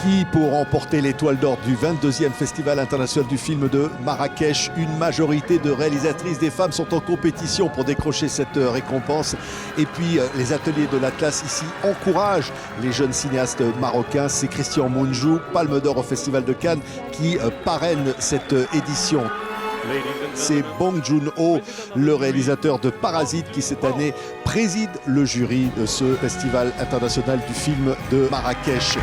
qui pour remporter l'étoile d'or du 22e Festival international du film de Marrakech. Une majorité de réalisatrices des femmes sont en compétition pour décrocher cette récompense. Et puis les ateliers de l'Atlas ici encouragent les jeunes cinéastes marocains. C'est Christian Mounjou, Palme d'or au Festival de Cannes, qui parraine cette édition. C'est Bong Joon-ho, le réalisateur de Parasite, qui cette année préside le jury de ce Festival international du film de Marrakech.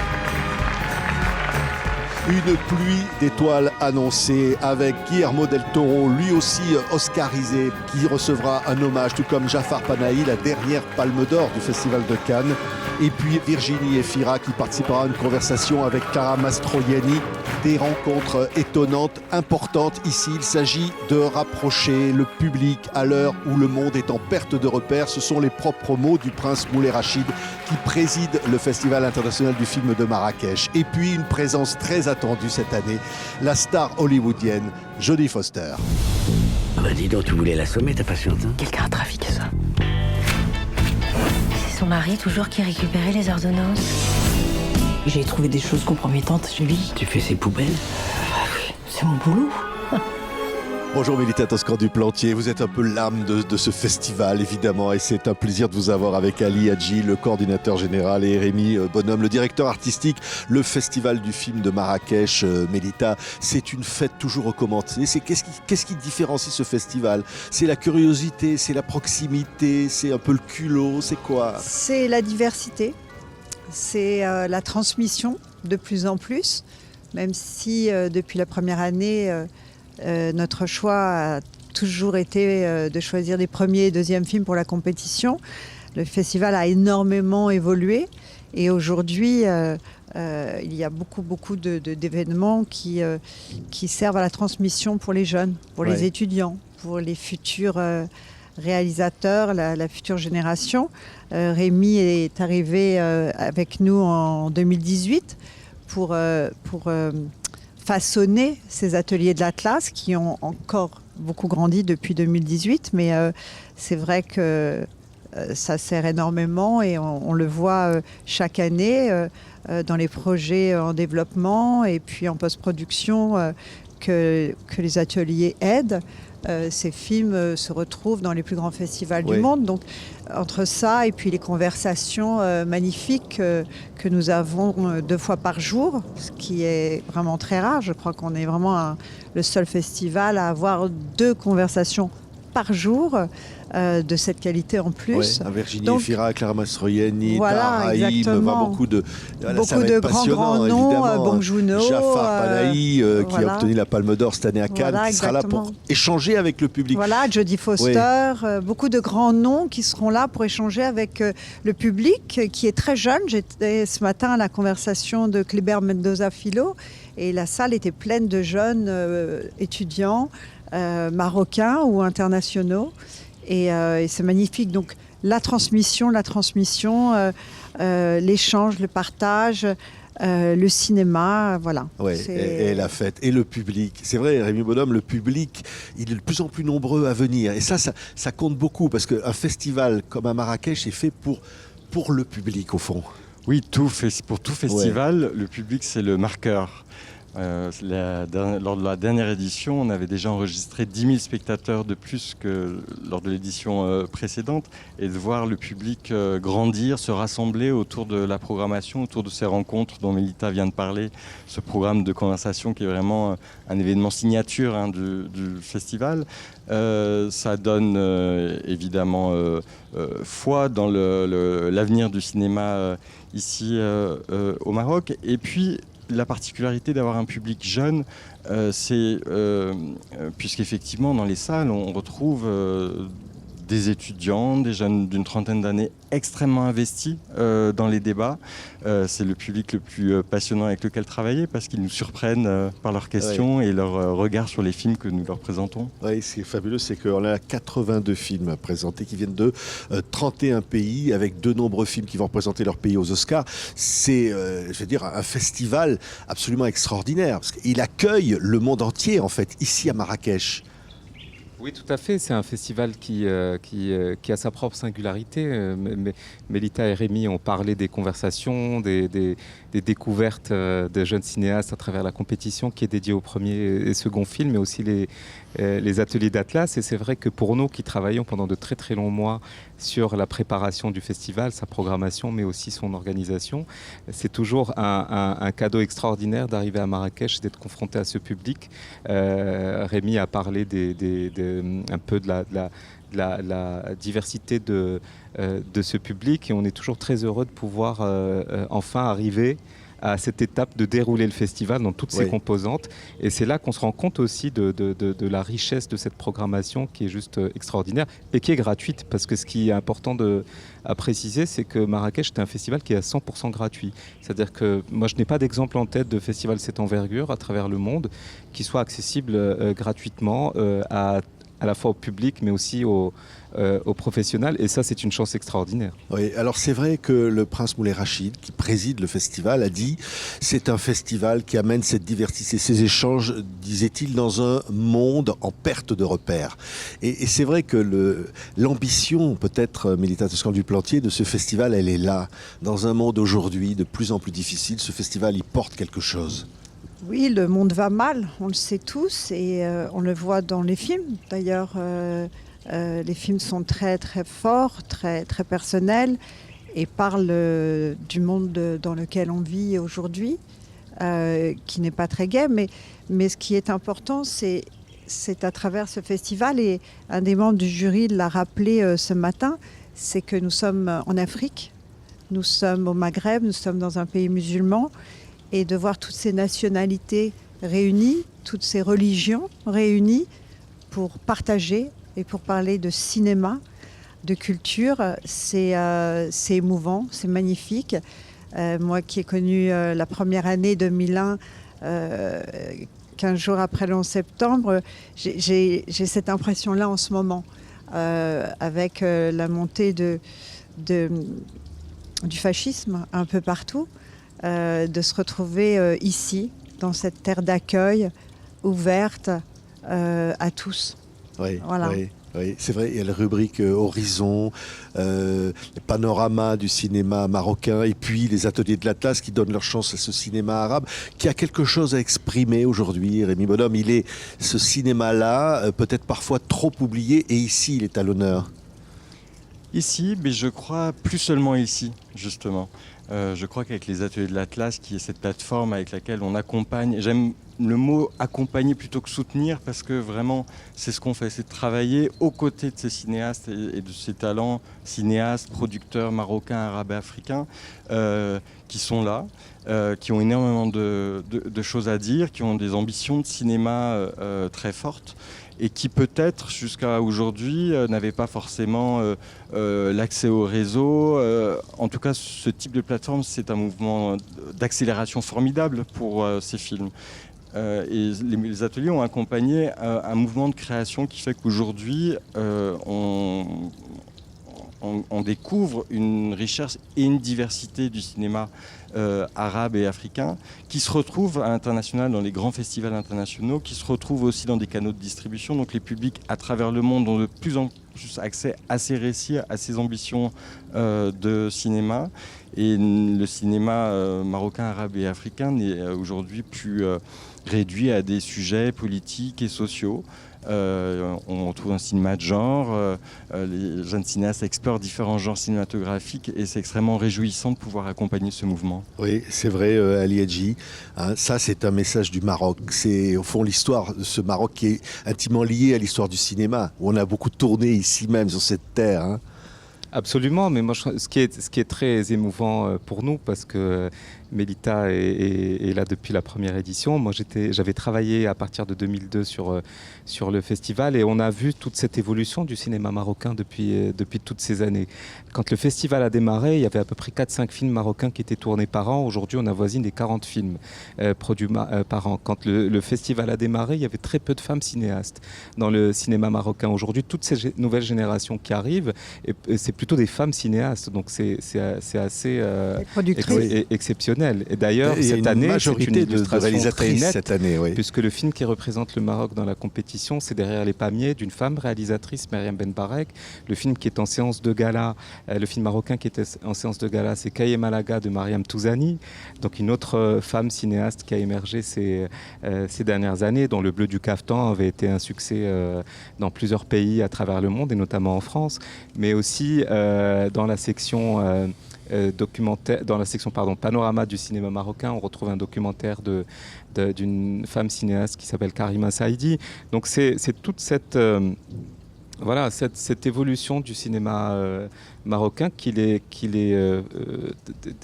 Une pluie d'étoiles annoncée avec Guillermo del Toro, lui aussi oscarisé, qui recevra un hommage, tout comme Jafar Panahi, la dernière Palme d'or du Festival de Cannes. Et puis Virginie Efira qui participera à une conversation avec Clara Mastroianni. Des rencontres étonnantes, importantes. Ici, il s'agit de rapprocher le public à l'heure où le monde est en perte de repères. Ce sont les propres mots du prince Moulay Rachid qui préside le Festival international du film de Marrakech. Et puis une présence très attendue cette année, la star hollywoodienne Jodie Foster. Bah dis donc, tu voulais l'assommer ta patiente, hein? Quelqu'un a trafiqué ça. C'est son mari toujours qui récupérait les ordonnances. J'ai trouvé des choses compromettantes, Julie. Tu fais ses poubelles? C'est mon boulot. Bonjour Mélita Toscan du Plantier, vous êtes un peu l'âme de ce festival évidemment et c'est un plaisir de vous avoir avec Ali Hadji, le coordinateur général, et Rémi Bonhomme, le directeur artistique. Le Festival du film de Marrakech, Mélita, c'est une fête toujours recommencée. Qu'est-ce qui différencie ce festival? C'est la curiosité, c'est la proximité, c'est un peu le culot, c'est quoi? C'est la diversité, c'est la transmission de plus en plus, même si depuis la première année... notre choix a toujours été de choisir des premiers et deuxièmes films pour la compétition. Le festival a énormément évolué et aujourd'hui, il y a beaucoup d'événements qui servent à la transmission pour les jeunes, pour les étudiants, pour les futurs réalisateurs, la future génération. Rémi est arrivé avec nous en 2018 pour façonner ces ateliers de l'Atlas qui ont encore beaucoup grandi depuis 2018, mais c'est vrai que ça sert énormément et on le voit chaque année dans les projets en développement et puis en post-production que les ateliers aident. Ces films se retrouvent dans les plus grands festivals du monde. Donc, entre ça et puis les conversations magnifiques que nous avons 2 fois par jour, ce qui est vraiment très rare. Je crois qu'on est vraiment le seul festival à avoir 2 conversations par jour de cette qualité en plus. Virginie Efira, Clara Mastroianni, voilà, beaucoup de grands noms, Bong Joon-ho, Jafar Panahi qui a obtenu la Palme d'or cette année à Cannes, qui sera là pour échanger avec le public. Voilà, Jodie Foster, beaucoup de grands noms qui seront là pour échanger avec le public qui est très jeune. J'étais ce matin à la conversation de Kléber Mendoza Philo et la salle était pleine de jeunes étudiants marocains ou internationaux. Et c'est magnifique. Donc la transmission, l'échange, le partage, le cinéma, voilà. Et la fête, et le public. C'est vrai, Rémi Bonhomme, le public, il est de plus en plus nombreux à venir. Et ça compte beaucoup, parce qu'un festival comme à Marrakech est fait pour le public, au fond. Oui, pour tout festival, le public, c'est le marqueur. Lors de la dernière édition, on avait déjà enregistré 10 000 spectateurs de plus que lors de l'édition précédente. Et de voir le public grandir, se rassembler autour de la programmation, autour de ces rencontres dont Mélita vient de parler, ce programme de conversation qui est vraiment un événement signature du festival, ça donne évidemment foi dans l'avenir du cinéma ici au Maroc. Et puis, la particularité d'avoir un public jeune, c'est puisqu'effectivement dans les salles on retrouve des étudiants, des jeunes d'une trentaine d'années extrêmement investis dans les débats. C'est le public le plus passionnant avec lequel travailler parce qu'ils nous surprennent par leurs questions et leur regard sur les films que nous leur présentons. Oui, ce qui est fabuleux, c'est qu'on a 82 films présentés qui viennent de 31 pays avec de nombreux films qui vont représenter leur pays aux Oscars. C'est, je veux dire, un festival absolument extraordinaire parce qu'il accueille le monde entier en fait, ici à Marrakech. Oui, tout à fait. C'est un festival qui a sa propre singularité. Mélita et Rémi ont parlé des conversations, des découvertes de jeunes cinéastes à travers la compétition qui est dédiée au premier et second film, mais aussi les ateliers d'Atlas. Et c'est vrai que pour nous qui travaillons pendant de très très longs mois sur la préparation du festival, sa programmation, mais aussi son organisation, c'est toujours un cadeau extraordinaire d'arriver à Marrakech et d'être confronté à ce public. Rémi a parlé un peu de la diversité de ce public et on est toujours très heureux de pouvoir enfin arriver à cette étape de dérouler le festival dans toutes ses composantes. Et c'est là qu'on se rend compte aussi de la richesse de cette programmation qui est juste extraordinaire et qui est gratuite. Parce que ce qui est important à préciser, c'est que Marrakech est un festival qui est à 100% gratuit. C'est-à-dire que moi, je n'ai pas d'exemple en tête de festival de cette envergure à travers le monde qui soit accessible gratuitement à la fois au public, mais aussi aux professionnels. Et ça, c'est une chance extraordinaire. Oui, alors c'est vrai que le prince Moulay Rachid, qui préside le festival, a dit c'est un festival qui amène cette diversité, ces échanges, disait-il, dans un monde en perte de repères. Et c'est vrai que l'ambition, peut-être, Mélita Toscan-du-Plantier, de ce festival, elle est là. Dans un monde aujourd'hui de plus en plus difficile, ce festival, il porte quelque chose. Oui, le monde va mal, on le sait tous et on le voit dans les films. D'ailleurs, les films sont très très forts, très très personnels et parlent du monde dans lequel on vit aujourd'hui, qui n'est pas très gai. Mais ce qui est important, c'est à travers ce festival, et un des membres du jury l'a rappelé ce matin, c'est que nous sommes en Afrique, nous sommes au Maghreb, nous sommes dans un pays musulman. Et de voir toutes ces nationalités réunies, toutes ces religions réunies pour partager et pour parler de cinéma, de culture, c'est émouvant, c'est magnifique. Moi qui ai connu la première année 2001, 15 jours après le 11 septembre, j'ai cette impression-là en ce moment, avec la montée du fascisme un peu partout. De se retrouver ici, dans cette terre d'accueil, ouverte à tous. Oui, voilà. Oui, c'est vrai, il y a la rubrique Horizon, les panoramas du cinéma marocain et puis les ateliers de l'Atlas qui donnent leur chance à ce cinéma arabe qui a quelque chose à exprimer aujourd'hui. Rémi Bonhomme, ce cinéma-là, peut-être parfois trop oublié et ici il est à l'honneur. Ici, mais je crois plus seulement ici, justement. Je crois qu'avec les ateliers de l'Atlas, qui est cette plateforme avec laquelle on accompagne, j'aime le mot accompagner plutôt que soutenir, parce que vraiment, c'est ce qu'on fait, c'est de travailler aux côtés de ces cinéastes et de ces talents cinéastes, producteurs marocains, arabes et africains, qui sont là, qui ont énormément de choses à dire, qui ont des ambitions de cinéma très fortes, et qui peut-être jusqu'à aujourd'hui n'avaient pas forcément l'accès au réseau. En tout cas, ce type de plateforme, c'est un mouvement d'accélération formidable pour ces films. Et les ateliers ont accompagné un mouvement de création qui fait qu'aujourd'hui, on découvre une richesse et une diversité du cinéma arabe et africain qui se retrouve à l'international dans les grands festivals internationaux, qui se retrouve aussi dans des canaux de distribution. Donc les publics à travers le monde ont de plus en plus accès à ces récits, à ces ambitions de cinéma. Et le cinéma marocain, arabe et africain n'est aujourd'hui plus réduit à des sujets politiques et sociaux. On trouve un cinéma de genre, les jeunes cinéastes explorent différents genres cinématographiques et c'est extrêmement réjouissant de pouvoir accompagner ce mouvement. Oui, c'est vrai, Ali Hadji. Hein, ça, c'est un message du Maroc. C'est au fond l'histoire de ce Maroc qui est intimement liée à l'histoire du cinéma, où on a beaucoup tourné ici même, sur cette terre. Hein. Absolument, mais moi, ce qui est très émouvant pour nous, parce que Mélita est là depuis la première édition. Moi, j'avais travaillé à partir de 2002 sur le festival et on a vu toute cette évolution du cinéma marocain depuis toutes ces années. Quand le festival a démarré, il y avait à peu près 4-5 films marocains qui étaient tournés par an. Aujourd'hui, on avoisine les 40 films produits par an. Quand le festival a démarré, il y avait très peu de femmes cinéastes dans le cinéma marocain. Aujourd'hui, toutes ces nouvelles générations qui arrivent, c'est plutôt des femmes cinéastes. Donc, c'est assez exceptionnel. exceptionnel. Et d'ailleurs, Il y a cette une année, j'ai une majorité de illustration très réalisatrices nette, cette année, oui. puisque le film qui représente le Maroc dans la compétition, c'est Derrière les palmiers, d'une femme réalisatrice, Myriam Benbarek. Le film qui est en séance de gala, le film marocain qui était en séance de gala, c'est Kaye Malaga de Mariam Touzani, donc une autre femme cinéaste qui a émergé ces dernières années, dont Le Bleu du Caftan avait été un succès dans plusieurs pays à travers le monde, et notamment en France, mais aussi dans la section documentaire, dans la section panorama du cinéma marocain, on retrouve un documentaire d'une femme cinéaste qui s'appelle Karima Saïdi. Donc c'est toute cette voilà, cette évolution du cinéma marocain qu'il est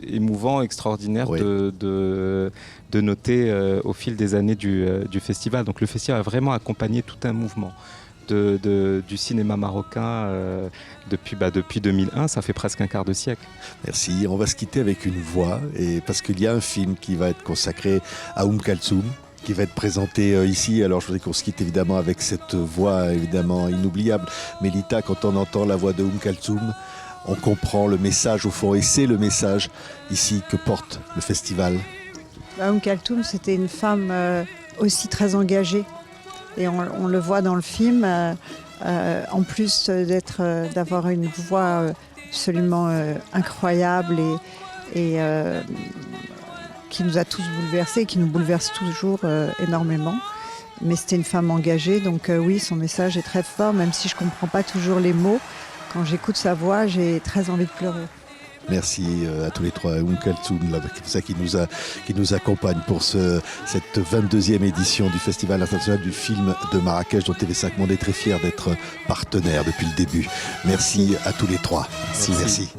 émouvant, extraordinaire Oui. de noter au fil des années du festival. Donc le festival a vraiment accompagné tout un mouvement du cinéma marocain depuis 2001, ça fait presque un quart de siècle. Merci. On va se quitter avec une voix, et parce qu'il y a un film qui va être consacré à Kalthoum, qui va être présenté ici. Alors je voudrais qu'on se quitte évidemment avec cette voix évidemment inoubliable. Mélita, quand on entend la voix de Kalthoum, on comprend le message au fond, et c'est le message ici que porte le festival. Kalthoum, c'était une femme aussi très engagée. Et on le voit dans le film, en plus d'avoir une voix absolument incroyable et qui nous a tous bouleversés, qui nous bouleverse toujours énormément. Mais c'était une femme engagée, donc oui, son message est très fort, même si je ne comprends pas toujours les mots. Quand j'écoute sa voix, j'ai très envie de pleurer. Merci à tous les trois. Kalthoum, ça qui nous accompagne pour cette 22e édition du Festival international du film de Marrakech, dont TV5 Monde est très fier d'être partenaire depuis le début. Merci à tous les trois. Merci.